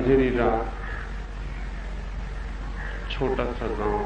अंधेरी रात, छोटा सा गांव,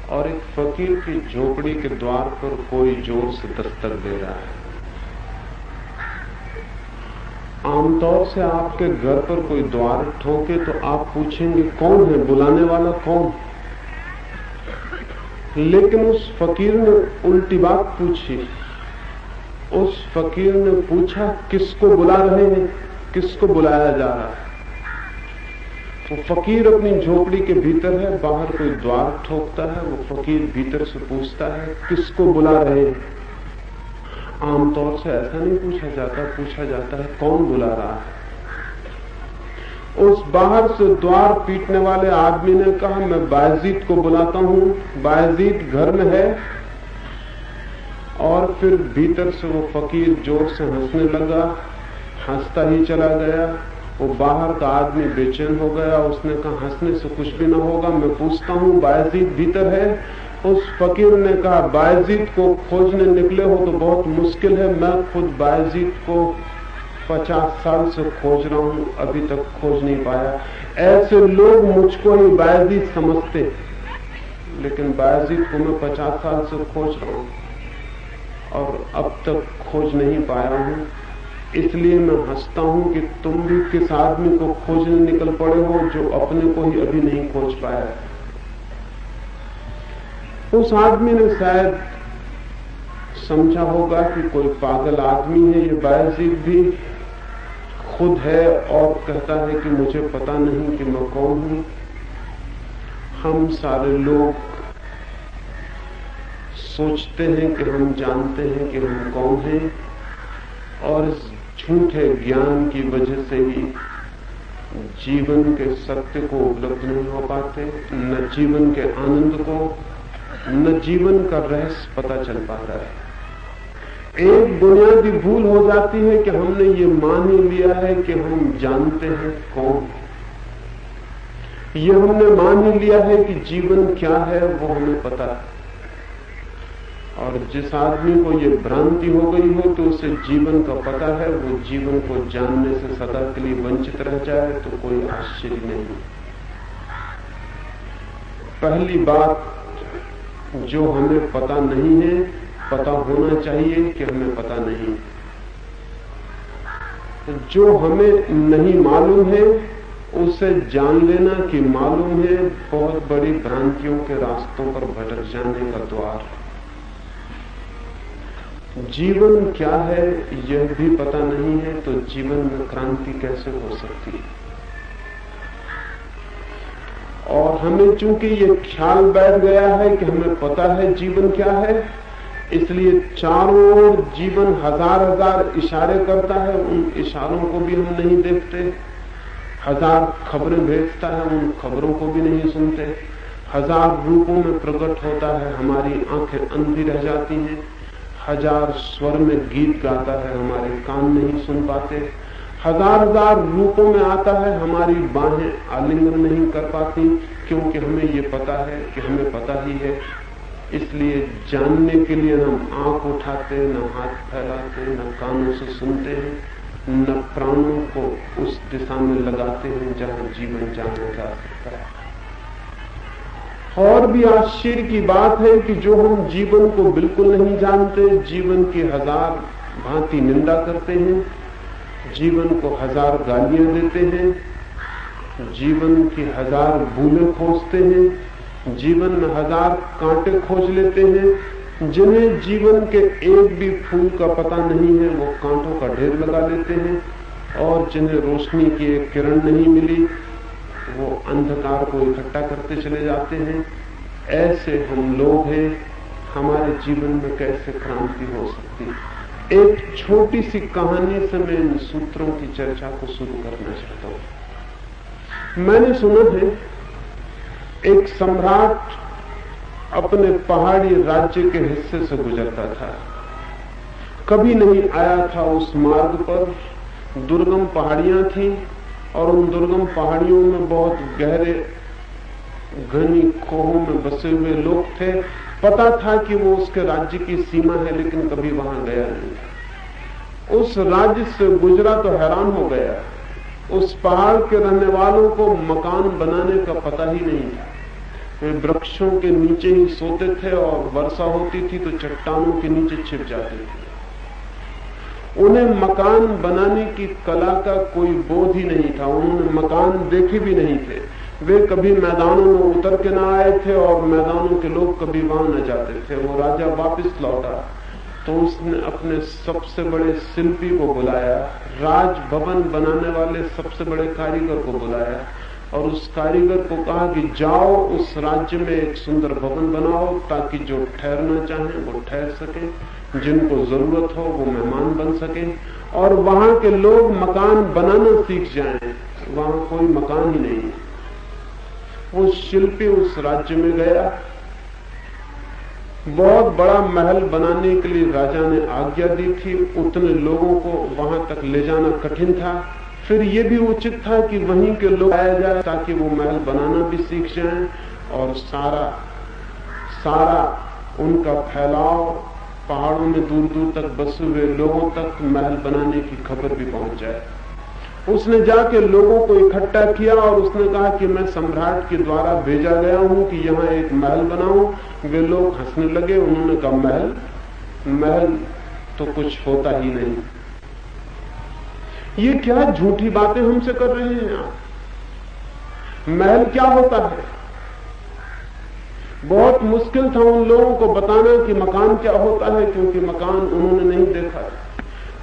और एक फकीर की झोपड़ी के द्वार पर कोई जोर से दस्तक दे रहा है। आमतौर से आपके घर पर कोई द्वार ठोके तो आप पूछेंगे कौन है, बुलाने वाला कौन। लेकिन उस फकीर ने उल्टी बात पूछी। उस फकीर ने पूछा किसको बुला रहे हैं, किसको बुलाया जा रहा है। वो फकीर अपनी झोपड़ी के भीतर है, बाहर कोई द्वार ठोकता है। वो फकीर भीतर से पूछता है किसको बुला रहे हैं। आमतौर से ऐसा नहीं पूछा जाता है कौन बुला रहा है। उस बाहर से द्वार पीटने वाले आदमी ने कहा मैं बायजीद को बुलाता हूं, बायजीद घर में है। और फिर भीतर से वो फकीर जोर से हंसने लगा, हंसता ही चला गया। वो बाहर का आदमी बेचैन हो गया। उसने कहा हंसने से कुछ भी ना होगा, मैं पूछता हूं बायजीद भीतर है। उस फकीर ने कहा बायजीद को खोजने निकले हो तो बहुत मुश्किल है, मैं खुद बायजीद को 50 साल से खोज रहा हूं, अभी तक खोज नहीं पाया। ऐसे लोग मुझको ही बायजीद समझते, लेकिन बायजीद को मैं 50 साल से खोज रहा हूं और अब तक खोज नहीं पाया हूं। इसलिए मैं हंसता हूं कि तुम भी किस आदमी को खोजने निकल पड़े हो जो अपने को ही अभी नहीं खोज पाया। उस आदमी ने शायद समझा होगा कि कोई पागल आदमी है। ये बायजीद भी खुद है और कहता है कि मुझे पता नहीं कि मैं कौन हूं। हम सारे लोग सोचते हैं कि हम जानते हैं कि हम कौन हैं, और इस झूठे ज्ञान की वजह से ही जीवन के सत्य को उपलब्ध नहीं हो पाते, न जीवन के आनंद को, न जीवन का रहस्य पता चल पाता है। एक बुनियादी भूल हो जाती है कि हमने ये मान ही लिया है कि हम जानते हैं कौन। ये हमने मान ही लिया है कि जीवन क्या है वो हमें पता है। और जिस आदमी को ये भ्रांति हो गई हो तो उसे जीवन का पता है, वो जीवन को जानने से सदा के लिए वंचित रह जाए तो कोई आश्चर्य नहीं। पहली बात जो हमें पता नहीं है, पता होना चाहिए कि हमें पता नहीं। जो हमें नहीं मालूम है उसे जान लेना कि मालूम है बहुत बड़ी भ्रांतियों के रास्तों पर भटक जाने का द्वार। जीवन क्या है यह भी पता नहीं है तो जीवन में क्रांति कैसे हो सकती है। और हमें चूंकि ये ख्याल बैठ गया है कि हमें पता है जीवन क्या है, इसलिए चारों ओर जीवन हजार हजार इशारे करता है, उन इशारों को भी हम नहीं देखते। हजार खबरें भेजता है, उन खबरों को भी नहीं सुनते। हजार रूपों में प्रकट होता है, हमारी आंखें अंधी रह जाती हैं। हजार स्वर में गीत गाता है, हमारे कान नहीं सुन पाते। हजार हजार रूपों में आता है, हमारी बाहें आलिंगन नहीं कर पाती, क्योंकि हमें ये पता है कि हमें पता ही है। इसलिए जानने के लिए हम आंख उठाते, न हाथ फैलाते, न कानों से सुनते हैं, न प्राणों को उस दिशा में लगाते हैं जहां जीवन जाना जा सकता है। और भी आश्चर्य की बात है कि जो हम जीवन को बिल्कुल नहीं जानते, जीवन की हजार भांति निंदा करते हैं, जीवन को हजार गालियां देते हैं, जीवन की हजार भूलें खोजते हैं, जीवन में हजार कांटे खोज लेते हैं। जिन्हें जीवन के एक भी फूल का पता नहीं है वो कांटों का ढेर लगा लेते हैं, और जिन्हें रोशनी की एक किरण नहीं मिली वो अंधकार को इकट्ठा करते चले जाते हैं। ऐसे हम लोग हैं। हमारे जीवन में कैसे क्रांति हो सकती है? एक छोटी सी कहानी से मैं इन सूत्रों की चर्चा को शुरू करना चाहता हूं। मैंने सुना है एक सम्राट अपने पहाड़ी राज्य के हिस्से से गुजरता था। कभी नहीं आया था उस मार्ग पर। दुर्गम पहाड़ियां थी और उन दुर्गम पहाड़ियों में बहुत गहरे घनी खोहों में बसे हुए लोग थे। पता था कि वो उसके राज्य की सीमा है, लेकिन कभी वहां गया नहीं। उस राज्य से गुजरा तो हैरान हो गया उस पहाड़ के रहने वालों को मकान बनाने का पता ही नहीं था। वे वृक्षों के नीचे ही सोते थे और वर्षा होती थी तो चट्टानों के नीचे छिप जाते थे। उन्हें मकान बनाने की कला का कोई बोध ही नहीं था। उन्होंने मकान देखे भी नहीं थे। वे कभी मैदानों में उतर के ना आए थे और मैदानों के लोग कभी वहां न जाते थे। वो राजा वापस लौटा तो उसने अपने सबसे बड़े शिल्पी को बुलाया, राजभवन बनाने वाले सबसे बड़े कारीगर को बुलाया और उस कारीगर को कहा कि जाओ उस राज्य में एक सुंदर भवन बनाओ ताकि जो ठहरना चाहें वो ठहर सके, जिनको जरूरत हो वो मेहमान बन सके और वहां के लोग मकान बनाना सीख जाएं। वहां कोई मकान ही नहीं। वो शिल्पी उस राज्य में गया। बहुत बड़ा महल बनाने के लिए राजा ने आज्ञा दी थी। उतने लोगों को वहां तक ले जाना कठिन था। फिर ये भी उचित था कि वहीं के लोग आया जाए ताकि वो महल बनाना भी सीख जाएं और सारा उनका फैलाव पहाड़ों में दूर दूर तक बसे हुए लोगों तक महल बनाने की खबर भी पहुंच जाए। उसने जाके लोगों को इकट्ठा किया और उसने कहा कि मैं सम्राट के द्वारा भेजा गया हूं कि यहां एक महल बनाऊं। वे लोग हंसने लगे। उन्होंने कहा महल तो कुछ होता ही नहीं। ये क्या झूठी बातें हमसे कर रहे हैं आप? महल क्या होता है? बहुत मुश्किल था उन लोगों को बताना कि मकान क्या होता है, क्योंकि मकान उन्होंने नहीं देखा।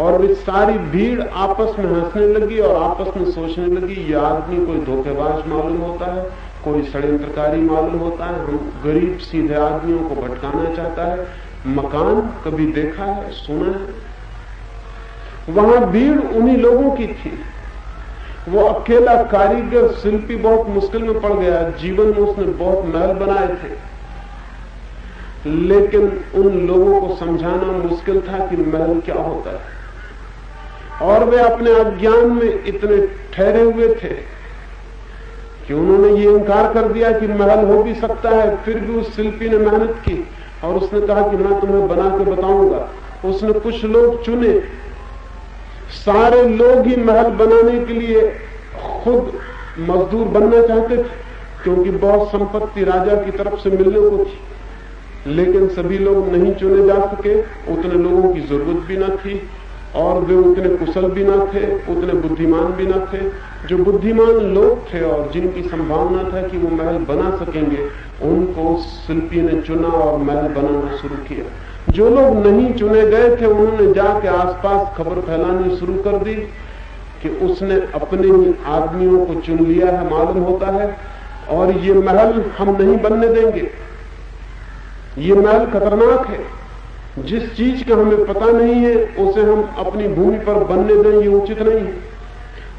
और वे सारी भीड़ आपस में हंसने लगी और आपस में सोचने लगी, ये आदमी कोई धोखेबाज मालूम होता है, कोई षड्यंत्रकारी मालूम होता है, हम गरीब सीधे आदमियों को भटकाना चाहता है। मकान कभी देखा है, सुना है? वहां भीड़ उन्हीं लोगों की थी। वो अकेला कारीगर शिल्पी बहुत मुश्किल में पड़ गया। जीवन में उसने बहुत महल बनाए थे, लेकिन उन लोगों को समझाना मुश्किल था कि महल क्या होता है। और वे अपने अज्ञान में इतने ठहरे हुए थे कि उन्होंने ये इनकार कर दिया कि महल हो भी सकता है। फिर भी उस शिल्पी ने मेहनत की और उसने कहा कि मैं तुम्हें बना के बताऊंगा। उसने कुछ लोग चुने। सारे लोग ही महल बनाने के लिए खुद मजदूर बनना चाहते थे, क्योंकि बहुत संपत्ति राजा की तरफ से मिलने को थी। लेकिन सभी लोग नहीं चुने जा सके। उतने लोगों की जरूरत भी न थी और वे उतने कुशल भी न थे, उतने बुद्धिमान भी न थे। जो बुद्धिमान लोग थे और जिनकी संभावना था कि वो महल बना सकेंगे, उनको शिल्पी ने चुना और महल बनाना शुरू किया। जो लोग नहीं चुने गए थे, उन्होंने जाके आसपास खबर फैलानी शुरू कर दी कि उसने अपने ही आदमियों को चुन लिया है, मालूम होता है, और ये महल हम नहीं बनने देंगे। ये महल खतरनाक है। जिस चीज का हमें पता नहीं है उसे हम अपनी भूमि पर बनने दें, ये उचित नहीं है।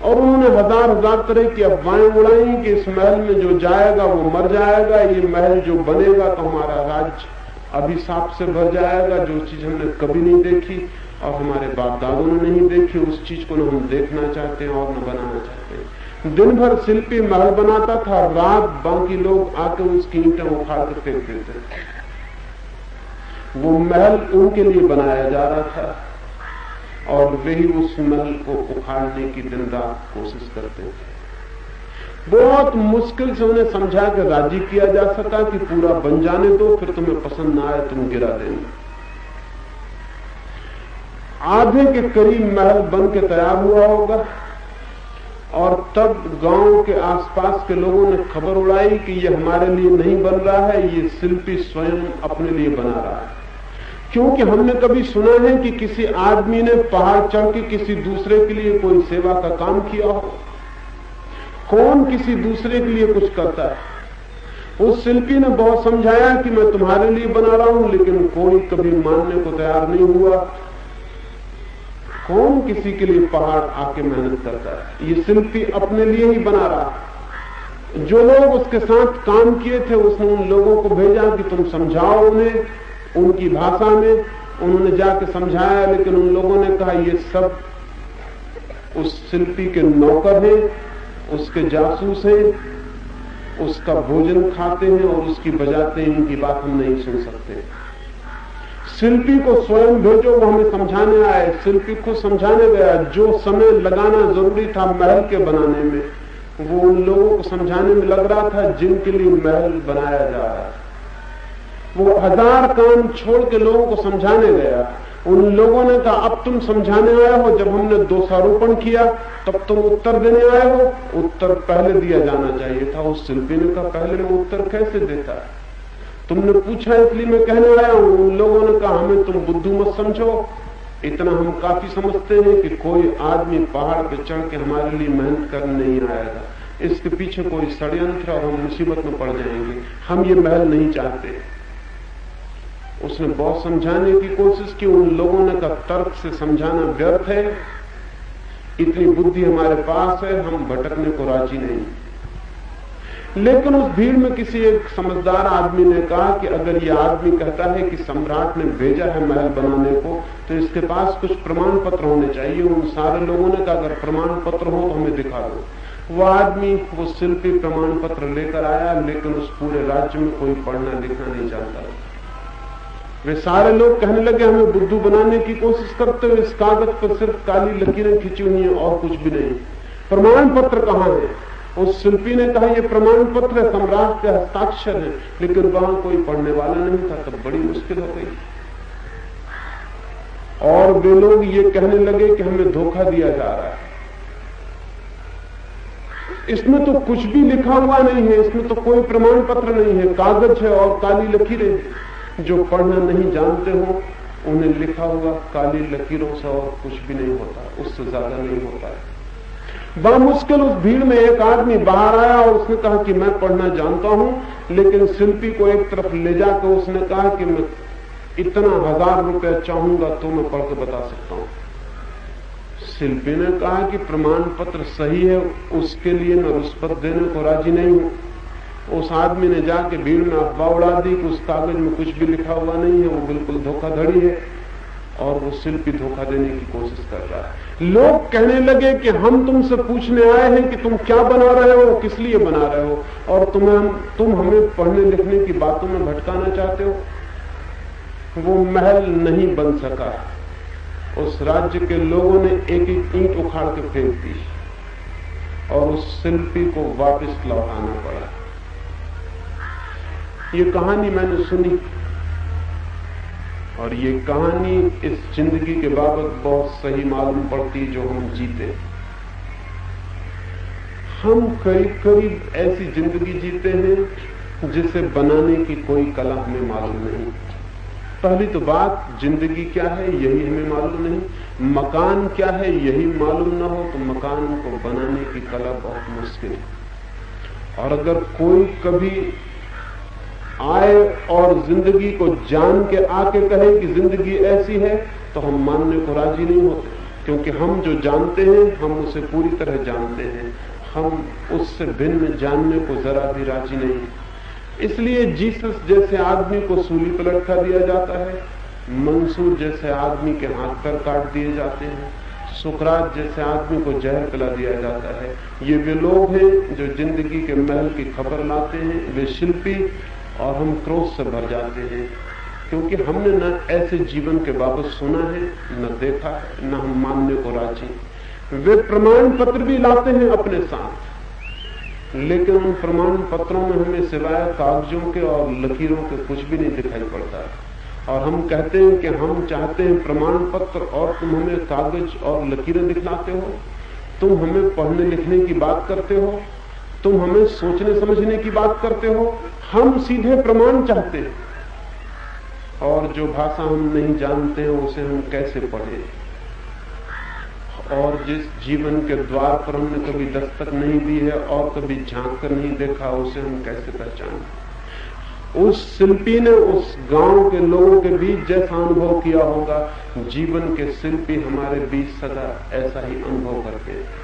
और उन्होंने हजार तरह की अफवाहें उड़ाई कि इस महल में जो जाएगा वो मर जाएगा, ये महल जो बनेगा तो हमारा राज्य अभिशाप से भर जाएगा। जो चीज हमने कभी नहीं देखी और हमारे बाप दादों ने नहीं देखी, उस चीज को न हम देखना चाहते हैं और न बनाना चाहते हैं। दिन भर शिल्पी महल बनाता था, रात बाकी लोग आके उसकी ईंटें उखाड़ कर फेंक देते थे। वो महल उनके लिए बनाया जा रहा था और वे ही उस महल को उखाड़ने की दिन रात कोशिश करते थे। बहुत मुश्किल से उन्हें समझा कर राजी किया जा सका कि पूरा बन जाने दो, फिर तुम्हें पसंद ना आए तुम गिरा देंगे। आधे के करीब महल बन के तैयार हुआ होगा और तब गांव के आसपास के लोगों ने खबर उड़ाई कि ये हमारे लिए नहीं बन रहा है, ये शिल्पी स्वयं अपने लिए बना रहा है। क्योंकि हमने कभी सुना है कि किसी आदमी ने पहाड़ चढ़ के किसी दूसरे के लिए कोई सेवा का काम किया हो। कौन किसी दूसरे के लिए कुछ करता है? उस शिल्पी ने बहुत समझाया कि मैं तुम्हारे लिए बना रहा हूं, लेकिन कोई कभी मानने को तैयार नहीं हुआ। कौन किसी के लिए पहाड़ आके मेहनत करता है? ये शिल्पी अपने लिए ही बना रहा। जो लोग उसके साथ काम किए थे, उसने उन लोगों को भेजा कि तुम समझाओ उन्हें उनकी भाषा में। उन्होंने जाके समझाया, लेकिन उन लोगों ने कहा ये सब उस शिल्पी के नौकर हैं, उसके जासूस हैं, उसका भोजन खाते हैं और उसकी बजाते हैं, इनकी बात हम नहीं सुन सकते। शिल्पी को स्वयं भेजो, वो हमें समझाने आए। शिल्पी को समझाने गया। जो समय लगाना जरूरी था महल के बनाने में, वो उन लोगों को समझाने में लग रहा था जिनके लिए महल बनाया जा रहा है। वो 1000 काम छोड़ के लोगों को समझाने गया। उन लोगों ने कहा अब तुम समझाने आए हो, जब हमने दोषारोपण किया तब तुम उत्तर देने आए हो। उत्तर पहले दिया जाना चाहिए था। उस शिल्पी ने कहा पहले मैं उत्तर कैसे देता? तुमने पूछा इसलिए मैं कहने आया हूं। उन लोगों ने कहा हमें तुम बुद्धू मत समझो, इतना हम काफी समझते हैं कि कोई आदमी पहाड़ पे चढ़ के हमारे लिए मेहनत करने नहीं आएगा। इसके पीछे कोई षड्यंत्र और हम मुसीबत में पड़ जाएंगे। हम ये महल नहीं चाहते। उसने बहुत समझाने की कोशिश की। उन लोगों ने कहा तर्क से समझाना व्यर्थ है, इतनी बुद्धि हमारे पास है, हम भटकने को राजी नहीं। लेकिन उस भीड़ में किसी एक समझदार आदमी ने कहा कि अगर ये आदमी कहता है कि सम्राट ने भेजा है महल बनाने को, तो इसके पास कुछ प्रमाण पत्र होने चाहिए। उन सारे लोगों ने कहा अगर प्रमाण पत्र हो तो हमें दिखा दो। वो आदमी, वो शिल्पी प्रमाण पत्र लेकर आया, लेकिन उस पूरे राज्य में कोई पढ़ना लिखना नहीं जानता। वे सारे लोग कहने लगे हमें बुद्धू बनाने की कोशिश करते हुए, इस कागज पर सिर्फ काली लकीरें खींची हुई हैं और कुछ भी नहीं। प्रमाण पत्र कहां है? उस शिल्पी ने कहा ये प्रमाण पत्र है, सम्राट के हस्ताक्षर है, लेकिन वहां कोई पढ़ने वाला नहीं था। तब बड़ी मुश्किल हो गई और वे लोग ये कहने लगे कि हमें धोखा दिया जा रहा है। इसमें तो कुछ भी लिखा हुआ नहीं है, इसमें तो कोई प्रमाण पत्र नहीं है, कागज है और काली लकीरें। जो पढ़ना नहीं जानते हो उन्हें लिखा हुआ काली लकीरों से और कुछ भी नहीं होता, उससे ज्यादा नहीं होता है। बड़ा मुश्किल उस भीड़ में एक आदमी बाहर आया और उसने कहा कि मैं पढ़ना जानता हूं, लेकिन शिल्पी को एक तरफ ले जाकर उसने कहा कि मैं इतना 1000 रुपया चाहूंगा तो मैं पढ़ के बता सकता हूं। शिल्पी ने कहा कि प्रमाण पत्र सही है, उसके लिए मैं रुष्पत देने को राजी नहीं हूं। उस आदमी ने जाके भीड़ में अफवाह उड़ा दी कि उस कागज में कुछ भी लिखा हुआ नहीं है, वो बिल्कुल धोखाधड़ी है और वो शिल्पी धोखा देने की कोशिश कर रहा है। लोग कहने लगे कि हम तुमसे पूछने आए हैं कि तुम क्या बना रहे हो, किस लिए बना रहे हो, और तुम हमें पढ़ने लिखने की बातों में भटकाना चाहते हो। वो महल नहीं बन सका। उस राज्य के लोगों ने एक एक ईंट उखाड़ के फेंक दी और उस शिल्पी को वापस लौटाना पड़ा। ये कहानी मैंने सुनी और ये कहानी इस जिंदगी के बाबत बहुत सही मालूम पड़ती जो हम जीते। हम करीब करीब ऐसी जिंदगी जीते हैं जिसे बनाने की कोई कला हमें मालूम नहीं। पहली तो बात, जिंदगी क्या है यही हमें मालूम नहीं। मकान क्या है यही मालूम ना हो तो मकान को बनाने की कला बहुत मुश्किल है। और अगर कोई कभी आए और जिंदगी को जान के आके कहे कि जिंदगी ऐसी है, तो हम मानने को राजी नहीं होते, क्योंकि हम जो जानते हैं हम उसे पूरी तरह जानते हैं, हम उससे भिन्न जानने को जरा भी राजी नहीं। इसलिए जीसस जैसे आदमी को सूली पर लटका दिया जाता है, मंसूर जैसे आदमी के हाथ पैर काट दिए जाते हैं, सुकरात जैसे आदमी को जहर पिला दिया जाता है। ये वे लोग हैं जो जिंदगी के महल की खबर लाते हैं, वे शिल्पी, और हम क्रोध से भर जाते हैं क्योंकि हमने न ऐसे जीवन के बाबत सुना है, न देखा है, न हम मानने को राजी। वे प्रमाण पत्र भी लाते हैं अपने साथ, लेकिन उन प्रमाण पत्रों में हमें सिवाय कागजों के और लकीरों के कुछ भी नहीं दिखाई पड़ता। और हम कहते हैं कि हम चाहते हैं प्रमाण पत्र और तुम हमें कागज और लकीरें दिखलाते हो, तुम हमें पढ़ने लिखने की बात करते हो, तुम हमें सोचने समझने की बात करते हो। हम सीधे प्रमाण चाहते हैं, और जो भाषा हम नहीं जानते हैं उसे हम कैसे पढ़ें, और जिस जीवन के द्वार पर हमने कभी दस्तक नहीं दी है और कभी झांक कर नहीं देखा, उसे हम कैसे पहचानें। उस शिल्पी ने उस गांव के लोगों के बीच जैसा अनुभव किया होगा, जीवन के शिल्पी हमारे बीच सदा ऐसा ही अनुभव करते हैं।